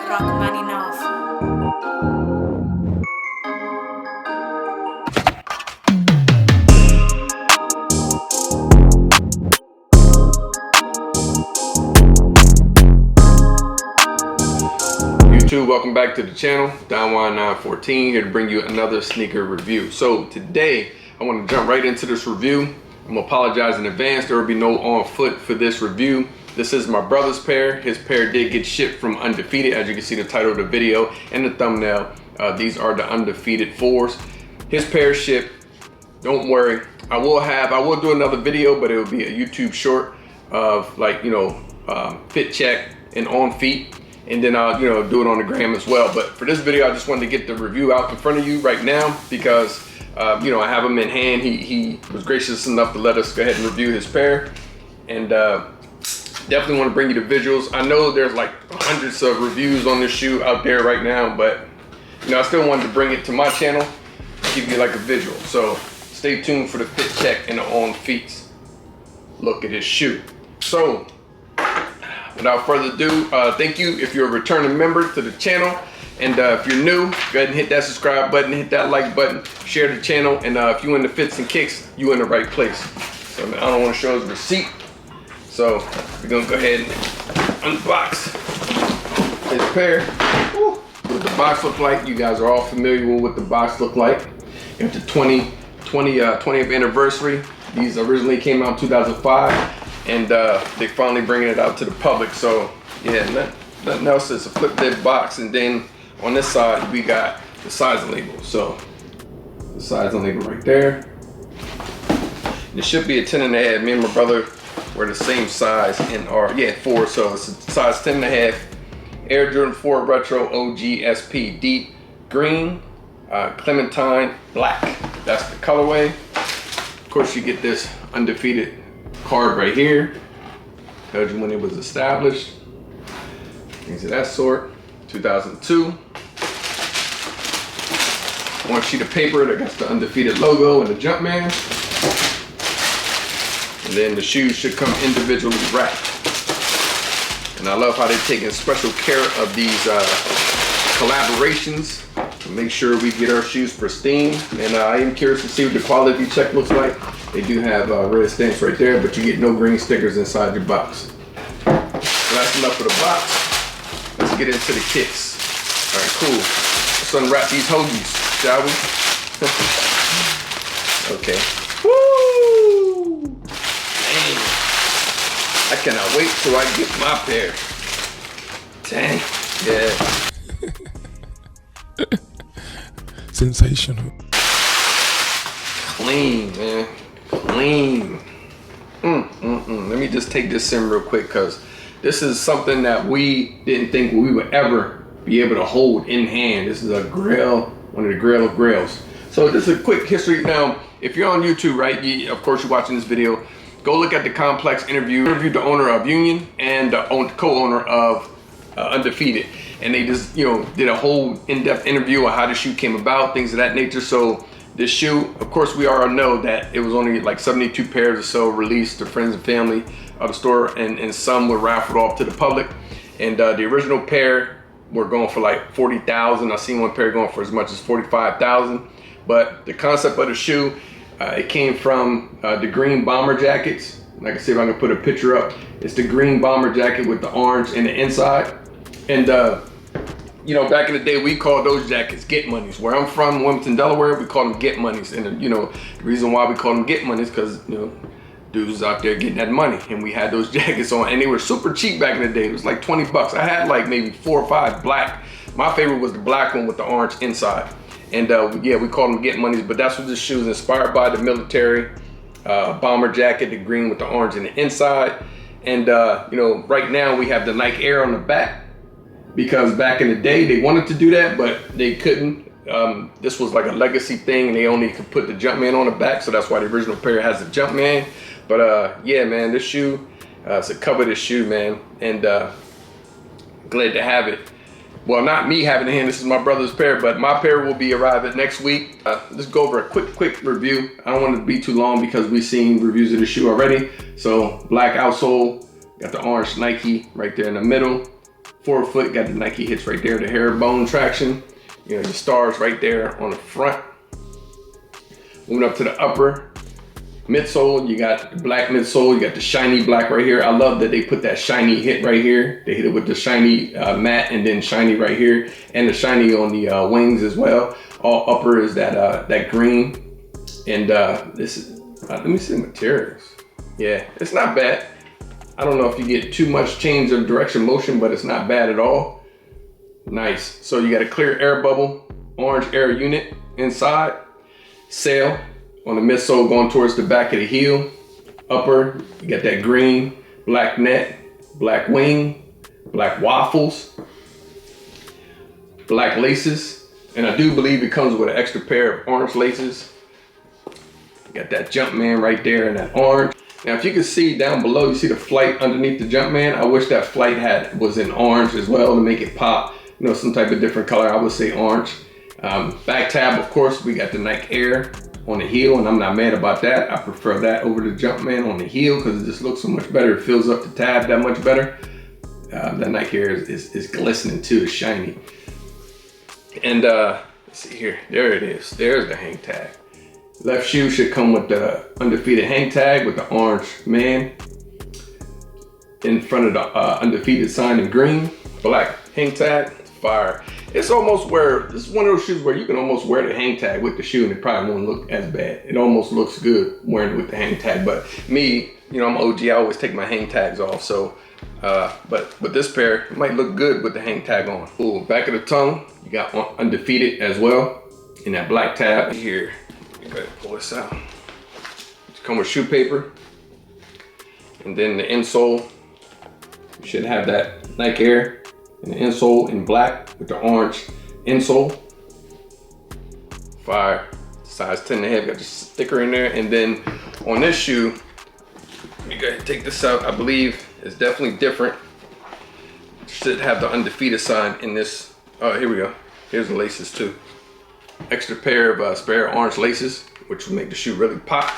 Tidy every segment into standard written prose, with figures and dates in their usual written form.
YouTube, welcome back to the channel. Donwan914 here to bring you another sneaker review. So today I want to jump right into this review. I'm gonna apologize in advance. There will be no on foot for this review. This is my brother's pair. His pair did get shipped from Undefeated, as you can see the title of the video and the thumbnail. These are the Undefeated 4s. His pair shipped. Don't worry, I will do another video, but it will be a YouTube short of, like, fit check and on feet. And then I'll do it on the gram as well. But for this video, I just wanted to get the review out in front of you right now because I have him in hand. He was gracious enough to let us go ahead and review his pair, and definitely want to bring you the visuals. I know there's like hundreds of reviews on this shoe out there right now, but I still wanted to bring it to my channel and give you like a visual. So stay tuned for the fit check and the on feet look at his shoe. So without further ado, thank you if you're a returning member to the channel. And if you're new, go ahead and hit that subscribe button, hit that like button, share the channel. And if you into fits and kicks, you in the right place. So I don't want to show his receipt. So we're gonna go ahead and unbox his pair. Woo. What the box look like, you guys are all familiar with what the box look like. After 20th anniversary, these originally came out in 2005. And they're finally bringing it out to the public. So yeah, nothing else. It's a flip lid box, and then on this side we got the sizing label. So the sizing label right there. It should be a 10.5. Me and my brother were the same size in our 4. So it's a size 10.5. Air Jordan 4 Retro OG SP Deep Green, Clementine Black. That's the colorway. Of course, you get this Undefeated card right here. Tells you when it was established. Things of that sort. 2002. One sheet of paper that got the Undefeated logo and the Jumpman. And then the shoes should come individually wrapped. And I love how they're taking special care of these collaborations to make sure we get our shoes pristine. And I am curious to see what the quality check looks like. They do have red stamps right there, but you get no green stickers inside your box. So that's enough for the box. Let's get into the kicks. All right, cool. Let's unwrap these hoagies, shall we? Okay. Woo! Dang. I cannot wait till I get my pair. Dang. Yeah. Sensational. Clean, man. Clean. Let me just take this in real quick, because this is something that we didn't think we would ever be able to hold in hand. This is a grail, one of the grail of grails. So this is a quick history. Now, if you're on YouTube, right, of course you're watching this video, go look at the Complex interview. Interviewed the owner of Union and the co-owner of Undefeated. And they just, did a whole in-depth interview on how the shoe came about, things of that nature. So this shoe, of course, we all know that it was only like 72 pairs or so released to friends and family of the store, and some were raffled off to the public. And the original pair were going for like 40,000. I seen one pair going for as much as 45,000. But the concept of the shoe, it came from the green bomber jackets. Like I said, if I can put a picture up, it's the green bomber jacket with the orange in the inside. And back in the day, we called those jackets Get Monies. Where I'm from, Wilmington, Delaware, we call them Get Monies. And the reason why we call them Get Monies, because dudes out there getting that money, and we had those jackets on, and they were super cheap back in the day. It was like 20 bucks. I had like maybe 4 or 5 black. My favorite was the black one with the orange inside. And we call them Get Monies, but that's what this shoe is inspired by: the military bomber jacket, the green with the orange in the inside. And right now we have the Nike Air on the back, because back in the day they wanted to do that, but they couldn't. This was like a legacy thing, and they only could put the Jumpman on the back, so that's why the original pair has the Jumpman. But yeah, man, this shoe, it's a coveted shoe, man, and glad to have it. Well, not me having it in hand, this is my brother's pair, but my pair will be arriving next week. Let's go over a quick review. I don't want it to be too long because we've seen reviews of the shoe already. So black outsole, got the orange Nike right there in the middle. forefoot, got the Nike hits right there, the herringbone traction. You know, your stars right there on the front. Moving up to the upper midsole, you got the black midsole, you got the shiny black right here. I love that they put that shiny hit right here. They hit it with the shiny matte and then shiny right here, and the shiny on the wings as well. All upper is that green, and this is let me see the materials. Yeah, it's not bad. I don't know if you get too much change of direction motion, but it's not bad at all. Nice. So you got a clear air bubble, orange air unit inside, sail on the midsole going towards the back of the heel. Upper, you got that green, black net, black wing, black waffles, black laces, and I do believe it comes with an extra pair of orange laces. You got that Jumpman right there in that orange. Now, if you can see down below, you see the flight underneath the Jumpman. I wish that flight was in orange as well to make it pop. You know, some type of different color. I would say orange. Back tab, of course, we got the Nike Air on the heel, and I'm not mad about that. I prefer that over the Jumpman on the heel because it just looks so much better. It fills up the tab that much better. That Nike Air is glistening too, it's shiny. And let's see here, there it is. There's the hang tag. Left shoe should come with the Undefeated hang tag with the orange man in front of the Undefeated sign in green. Black hang tag, fire. It's almost this is one of those shoes where you can almost wear the hang tag with the shoe and it probably won't look as bad. It almost looks good wearing it with the hang tag, but me, you know, I'm OG, I always take my hang tags off. So, but with this pair, it might look good with the hang tag on. Ooh, back of the tongue, you got Undefeated as well in that black tab here. Go ahead and pull this out. It's come with shoe paper. And then the insole, you should have that Nike Air and the insole in black with the orange insole. Fire. Size 10.5, got the sticker in there. And then on this shoe, let me go ahead and take this out. I believe it's definitely different. Should have the Undefeated sign in this. Oh, here we go. Here's the laces too. Extra pair of spare orange laces, which will make the shoe really pop.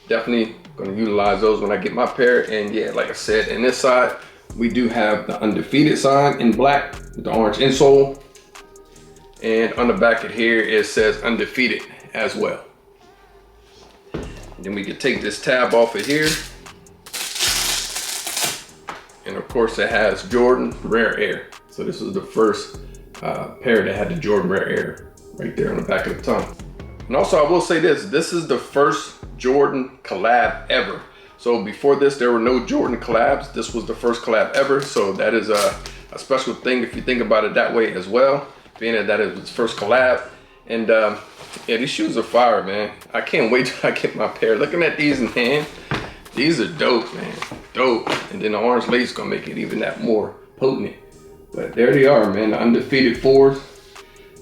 Definitely gonna utilize those when I get my pair. And yeah, like I said, in this side, we do have the Undefeated sign in black with the orange insole. And on the back of here, it says Undefeated as well. Then we can take this tab off of here. And of course it has Jordan Rare Air. So this was the first pair that had the Jordan Rare Air right there on the back of the tongue. And also I will say this is the first Jordan collab ever. So before this, there were no Jordan collabs. This was the first collab ever. So that is a special thing if you think about it that way as well, being that is its first collab. And yeah, these shoes are fire, man. I can't wait till I get my pair. Looking at these in hand, these are dope, man, dope. And then the orange lace gonna make it even that more potent. But there they are, man, the Undefeated 4s.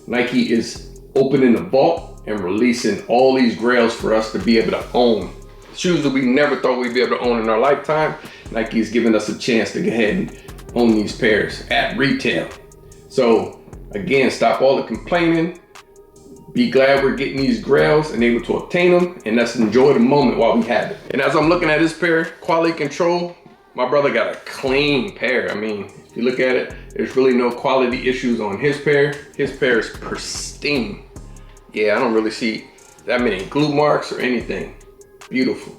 Nike is opening the vault and releasing all these grails for us to be able to own. Shoes that we never thought we'd be able to own in our lifetime. Nike is giving us a chance to go ahead and own these pairs at retail. So again, stop all the complaining. Be glad we're getting these grails and able to obtain them, and let's enjoy the moment while we have it. And as I'm looking at this pair, quality control, my brother got a clean pair. I mean, if you look at it, there's really no quality issues on his pair. His pair is pristine. Yeah, I don't really see that many glue marks or anything. Beautiful.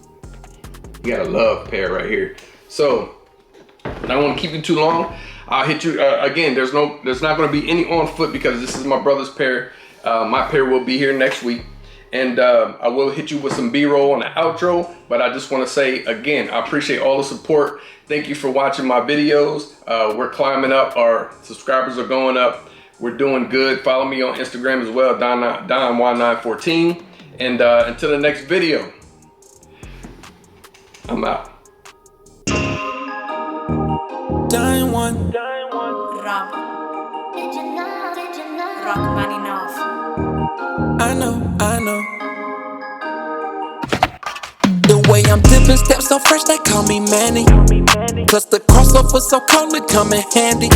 You got a love pair right here. So I don't want to keep you too long. I'll hit you again. There's not going to be any on foot because this is my brother's pair. My pair will be here next week, and I will hit you with some B-roll on the outro. But I just want to say again, I appreciate all the support. Thank you for watching my videos. We're climbing up. Our subscribers are going up. We're doing good. Follow me on Instagram as well, Don914. And until the next video, I'm out. Dying one. Rock. Rock man enough. I know. The way I'm dipping steps so fresh, they call me Manny. Plus the crossover so cold, it come in handy.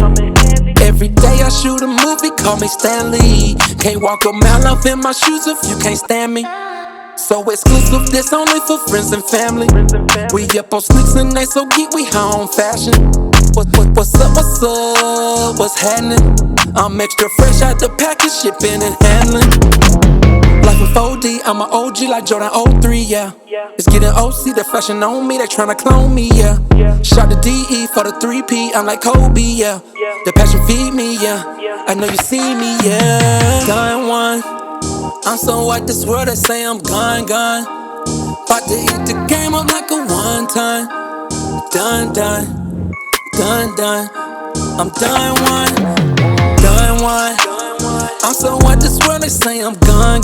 Every day I shoot a movie, call me Stanley. Can't walk a mile off in my shoes if you can't stand me. So exclusive, this only for friends and family. We up on sneaks and they so geek, we high on fashion. What's up, what's happening? I'm extra fresh out the package, shipping and handling. Life in 4D, I'm an OG like Jordan 03, yeah. It's getting OC, the fashion on me, they tryna clone me, yeah. Shot the DE for the 3P, I'm like Kobe, yeah. The passion feed me, yeah. I know you see me, yeah. Done one, I'm so white, this world, they say I'm gone. About to eat the game up like a one time. Done. I'm done one. I'm so what this world, they say I'm gone.